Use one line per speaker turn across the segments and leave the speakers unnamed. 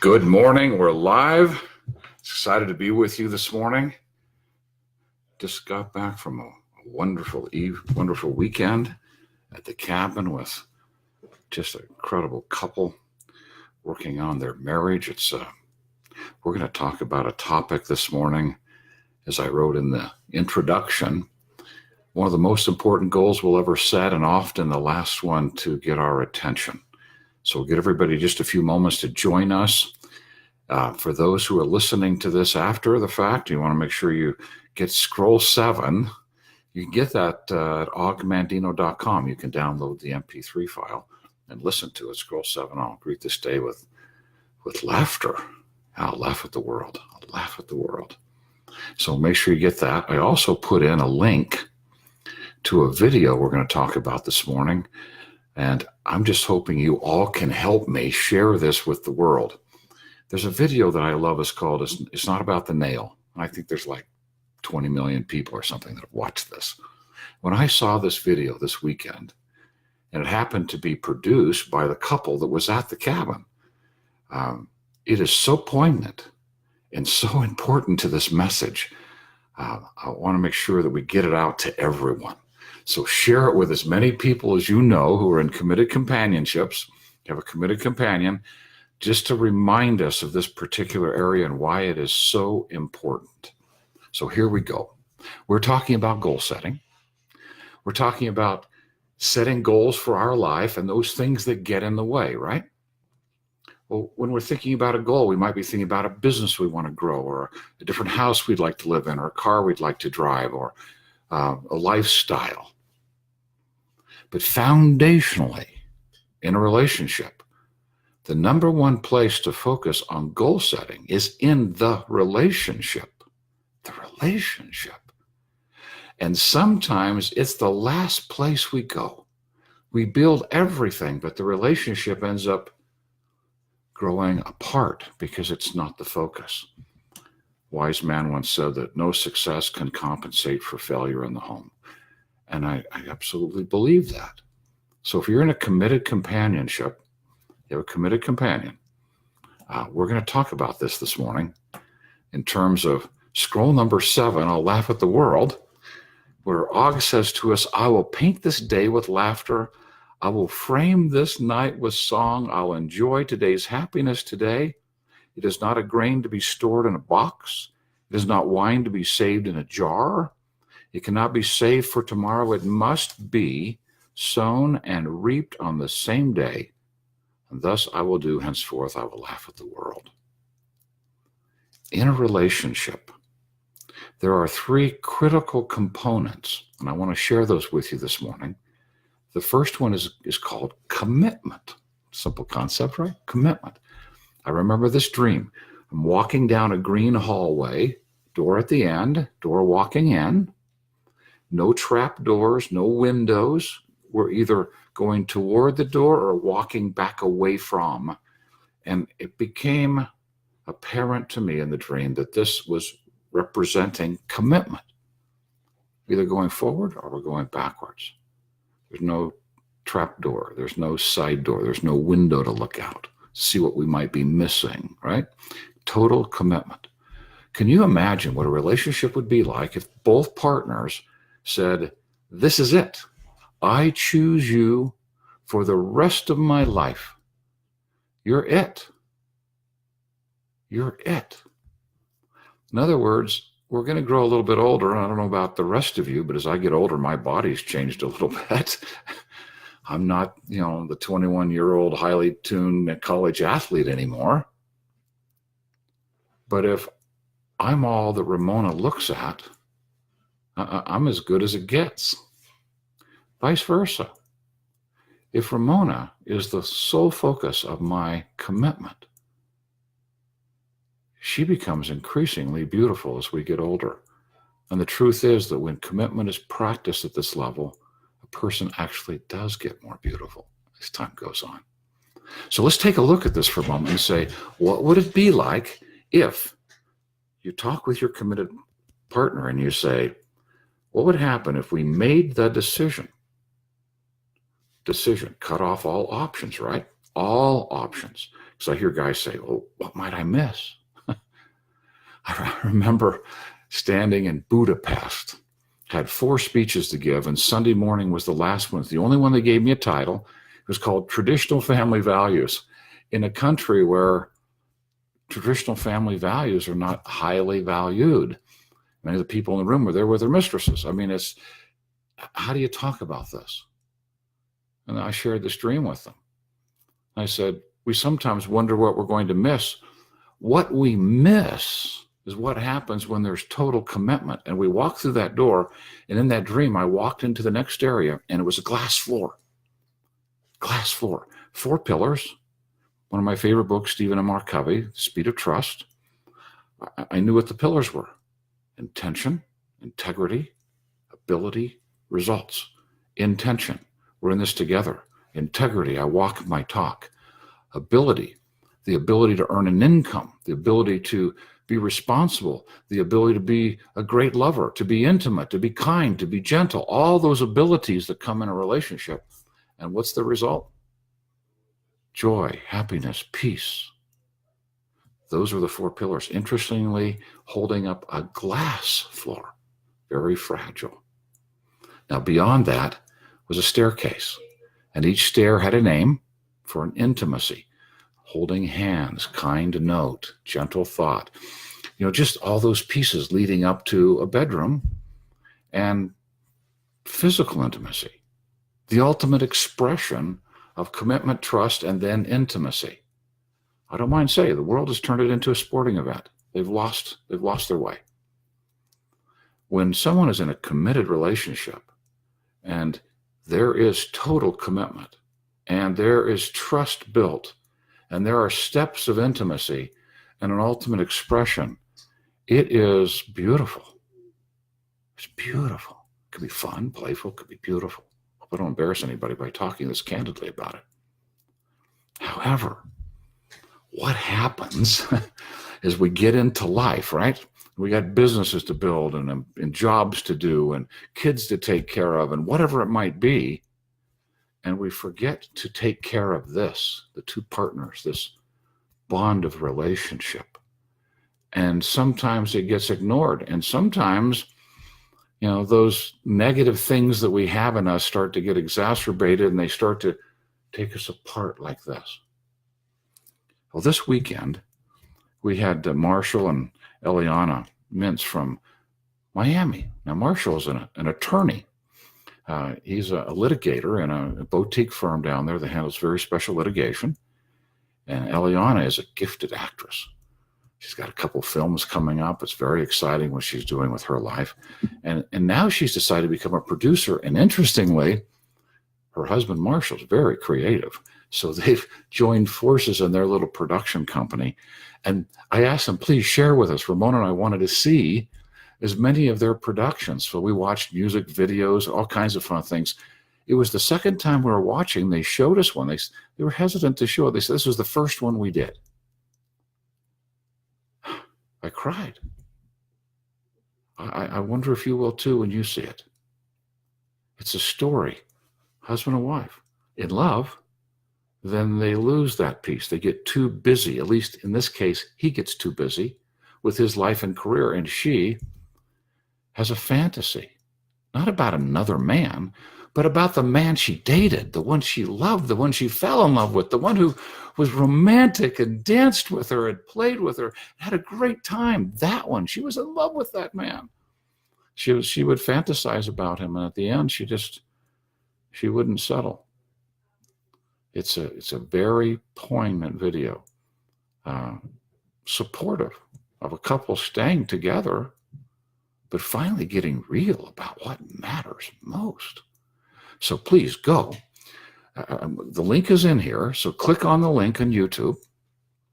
Good morning. We're live. Excited to be with you this morning. Just got back from a wonderful weekend at the cabin with just an incredible couple working on their marriage. We're going to talk about a topic this morning, as I wrote in the introduction, one of the most important goals we'll ever set, and often the last one to get our attention. So we'll get everybody just a few moments to join us. For those who are listening to this after the fact, you want to make sure you get Scroll VII. You can get that at mandino.com. You can download the MP3 file and listen to it. Scroll VII. I'll greet this day with laughter. I'll laugh at the world. I'll laugh at the world. So make sure you get that. I also put in a link to a video we're going to talk about this morning. And I'm just hoping you all can help me share this with the world. There's a video that I love. It's called It's Not About the Nail. I think there's like 20 million people or something that have watched this. When I saw this video this weekend, and it happened to be produced by the couple that was at the cabin, it is so poignant and so important to this message. I want to make sure that we get it out to everyone. So share it with as many people as you know who are in committed companionships, have a committed companion, just to remind us of this particular area and why it is so important. So here we go. We're talking about goal setting. We're talking about setting goals for our life and those things that get in the way, right? Well, when we're thinking about a goal, we might be thinking about a business we want to grow, or a different house we'd like to live in, or a car we'd like to drive, or a lifestyle. But foundationally, in a relationship, the number one place to focus on goal setting is in the relationship. The relationship. And sometimes it's the last place we go. We build everything, but the relationship ends up growing apart because it's not the focus. Wise man once said that no success can compensate for failure in the home. And I absolutely believe that. So if you're in a committed companionship, you have a committed companion, we're going to talk about this morning in terms of scroll number 7, I'll laugh at the world, where Og says to us, I will paint this day with laughter. I will frame this night with song. I'll enjoy today's happiness today. It is not a grain to be stored in a box. It is not wine to be saved in a jar. It cannot be saved for tomorrow. It must be sown and reaped on the same day. And thus I will do henceforth. I will laugh at the world. In a relationship, there are 3 critical components, and I want to share those with you this morning. The first one is called commitment. Simple concept, right? Commitment. I remember this dream. I'm walking down a green hallway, door at the end, door walking in. No trap doors, no windows. We're either going toward the door or walking back away from. And it became apparent to me in the dream that this was representing commitment. Either going forward or we're going backwards. There's no trap door. There's no side door. There's no window to look out, see what we might be missing, right? Total commitment. Can you imagine what a relationship would be like if both partners said, this is it. I choose you for the rest of my life. You're it. You're it. In other words, we're going to grow a little bit older. I don't know about the rest of you, but as I get older, my body's changed a little bit. I'm not, the 21-year-old highly tuned college athlete anymore. But if I'm all that Ramona looks at, I'm as good as it gets. Vice versa. If Ramona is the sole focus of my commitment, she becomes increasingly beautiful as we get older. And the truth is that when commitment is practiced at this level, a person actually does get more beautiful as time goes on. So let's take a look at this for a moment and say, what would it be like if you talk with your committed partner and you say, what would happen if we made the decision, cut off all options, right? all options. So I hear guys say, "Oh, what might I miss?" I remember standing in Budapest, had 4 speeches to give, and Sunday morning was the last one. It's the only one that gave me a title. It was called Traditional Family Values, in a country where traditional family values are not highly valued. Many of the people in the room were there with their mistresses. I mean, how do you talk about this? And I shared this dream with them. I said, we sometimes wonder what we're going to miss. What we miss is what happens when there's total commitment. And we walk through that door, and in that dream, I walked into the next area, and it was a glass floor. Glass floor. 4 pillars. One of my favorite books, Stephen M. R. Covey, The Speed of Trust. I knew what the pillars were. Intention, integrity, ability, results. Intention. We're in this together. Integrity. I walk my talk. Ability. The ability to earn an income. The ability to be responsible. The ability to be a great lover. To be intimate. To be kind. To be gentle. All those abilities that come in a relationship. And what's the result? Joy, happiness, peace. Those are the 4 pillars. Interestingly, holding up a glass floor, very fragile. Now, beyond that was a staircase, and each stair had a name for an intimacy. Holding hands, kind note, gentle thought. Just all those pieces leading up to a bedroom and physical intimacy. The ultimate expression of commitment, trust, and then intimacy. I don't mind saying the world has turned it into a sporting event. They've lost their way. When someone is in a committed relationship and there is total commitment and there is trust built and there are steps of intimacy and an ultimate expression, it is beautiful. It's beautiful. It could be fun, playful, it could be beautiful. I don't embarrass anybody by talking this candidly about it. However, what happens is we get into life, right? We got businesses to build and jobs to do and kids to take care of and whatever it might be. And we forget to take care of this, the 2 partners, this bond of relationship. And sometimes it gets ignored. And sometimes those negative things that we have in us start to get exacerbated and they start to take us apart like this. Well, this weekend, we had Marshall and Eliana Mintz from Miami. Now, Marshall is an attorney. He's a litigator in a boutique firm down there that handles very special litigation. And Eliana is a gifted actress. She's got a couple films coming up. It's very exciting what she's doing with her life. And now she's decided to become a producer. And interestingly, her husband, Marshall's very creative. So they've joined forces in their little production company. And I asked them, please share with us. Ramona and I wanted to see as many of their productions. So we watched music videos, all kinds of fun things. It was the second time we were watching. They showed us one. They were hesitant to show it. They said, this was the first one we did. I cried. I wonder if you will too when you see it. It's a story, husband and wife, in love. Then they lose that piece. They get too busy. At least in this case, he gets too busy with his life and career. And she has a fantasy, not about another man, but about the man she dated, the one she loved, the one she fell in love with, the one who was romantic and danced with her and played with her, had a great time. That one, she was in love with that man. She would fantasize about him, and at the end, she wouldn't settle. It's a very poignant video, supportive of a couple staying together, but finally getting real about what matters most. So please go. The link is in here, so click on the link on YouTube.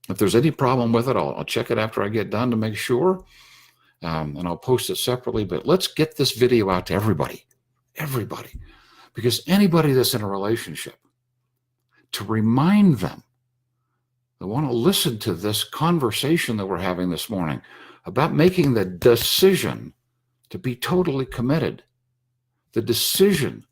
If there's any problem with it, I'll check it after I get done to make sure, and I'll post it separately. But let's get this video out to everybody, because anybody that's in a relationship, to remind them, they want to listen to this conversation that we're having this morning about making the decision to be totally committed, the decision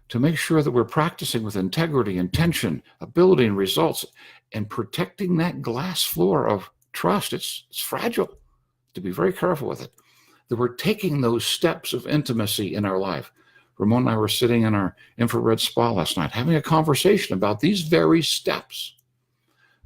to make sure that we're practicing with integrity, intention, ability, and results, and protecting that glass floor of trust. It's fragile, to be very careful with it. That we're taking those steps of intimacy in our life. Ramon and I were sitting in our infrared spa last night, having a conversation about these very steps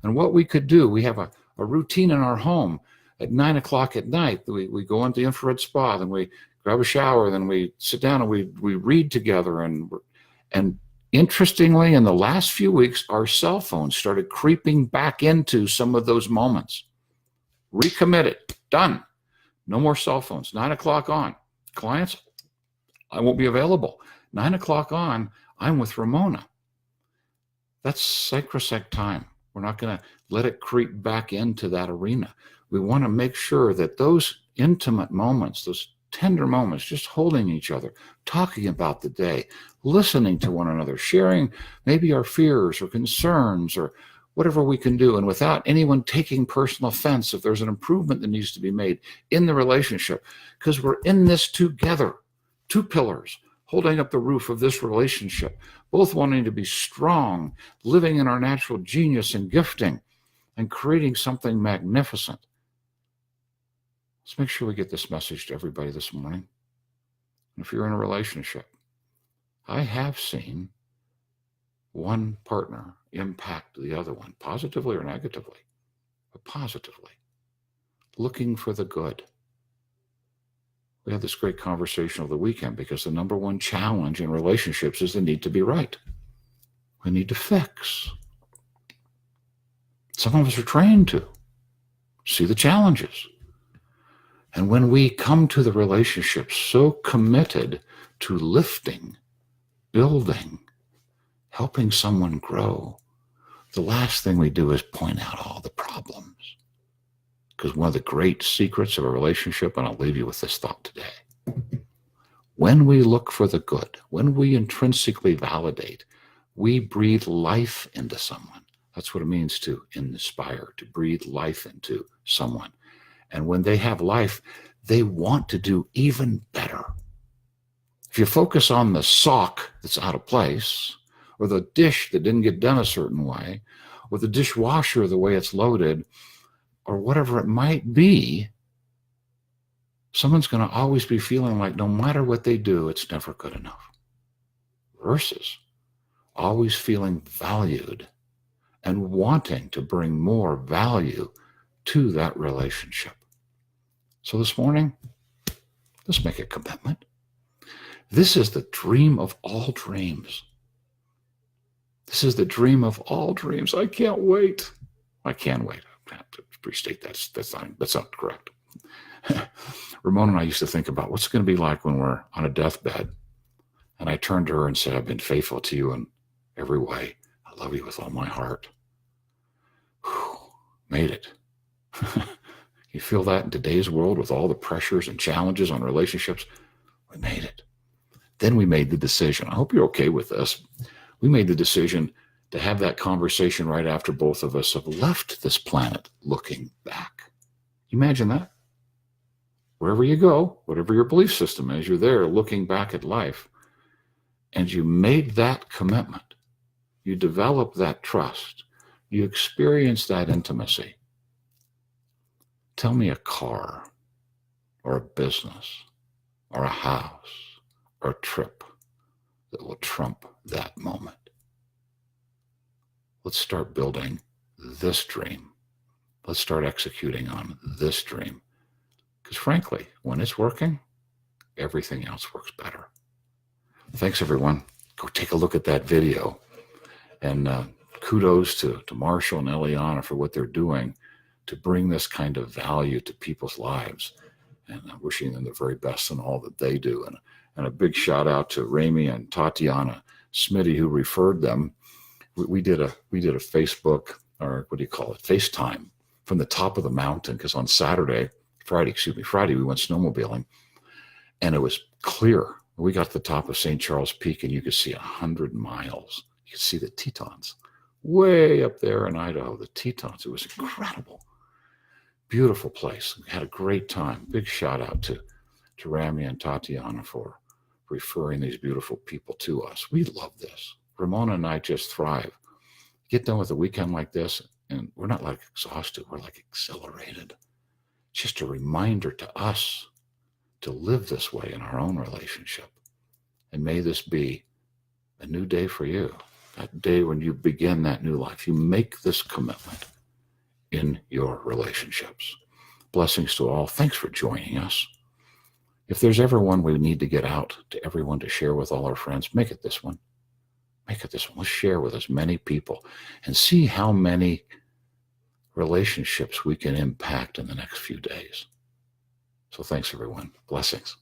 and what we could do. We have a routine in our home. At 9 o'clock at night, we go into the infrared spa, then we grab a shower, then we sit down and we read together. And interestingly, in the last few weeks, our cell phones started creeping back into some of those moments. Recommitted, done. No more cell phones. 9 o'clock on. Clients, I won't be available. 9 o'clock on, I'm with Ramona. That's sacrosanct time. We're not going to let it creep back into that arena. We want to make sure that those intimate moments, those tender moments, just holding each other, talking about the day, listening to one another, sharing maybe our fears or concerns or whatever we can do, and without anyone taking personal offense if there's an improvement that needs to be made in the relationship, because we're in this together, two pillars holding up the roof of this relationship, both wanting to be strong, living in our natural genius and gifting, and creating something magnificent. Let's make sure we get this message to everybody this morning. If you're in a relationship, I have seen one partner impact the other one, positively or negatively, but positively, looking for the good. We had this great conversation over the weekend because the number one challenge in relationships is the need to be right. We need to fix. Some of us are trained to see the challenges. And when we come to the relationship so committed to lifting, building, helping someone grow, the last thing we do is point out all the problems. Because one of the great secrets of a relationship, and I'll leave you with this thought today, when we look for the good, when we intrinsically validate, we breathe life into someone. That's what it means to inspire, to breathe life into someone. And when they have life, they want to do even better. If you focus on the sock that's out of place, or the dish that didn't get done a certain way, or the dishwasher, the way it's loaded, or whatever it might be, someone's going to always be feeling like no matter what they do, it's never good enough. Versus always feeling valued and wanting to bring more value to that relationship. So this morning, let's make a commitment. This is the dream of all dreams. This is the dream of all dreams. I can't wait. I can wait. I have to restate that's not correct. Ramona and I used to think about what's it going to be like when we're on a deathbed. And I turned to her and said, I've been faithful to you in every way. I love you with all my heart. Whew, made it. You feel that in today's world with all the pressures and challenges on relationships? We made it. Then we made the decision. I hope you're okay with this. We made the decision to have that conversation right after both of us have left this planet looking back. Imagine that. Wherever you go, whatever your belief system is, you're there looking back at life. And you made that commitment. You develop that trust. You experience that intimacy. Tell me a car or a business or a house or a trip that will trump that moment. Let's start building this dream. Let's start executing on this dream. Because frankly, when it's working, everything else works better. Thanks, everyone. Go take a look at that video. And kudos to Marshall and Eliana for what they're doing to bring this kind of value to people's lives. And I'm wishing them the very best in all that they do. And a big shout out to Rami and Tatiana Smitty, who referred them. We did a Facebook, or what do you call it, FaceTime from the top of the mountain, because on Friday, we went snowmobiling, and it was clear. We got to the top of St. Charles Peak, and you could see 100 miles. You could see the Tetons way up there in Idaho, the Tetons. It was incredible. Beautiful place. We had a great time. Big shout out to Rami and Tatiana for referring these beautiful people to us. We love this. Ramona and I just thrive. Get done with a weekend like this, and we're not like exhausted, we're like accelerated. Just a reminder to us to live this way in our own relationship. And may this be a new day for you, that day when you begin that new life. You make this commitment in your relationships. Blessings to all. Thanks for joining us. If there's ever one we need to get out to everyone to share with all our friends, make it this one. Make it this one. Let's share with as many people and see how many relationships we can impact in the next few days. So thanks, everyone. Blessings.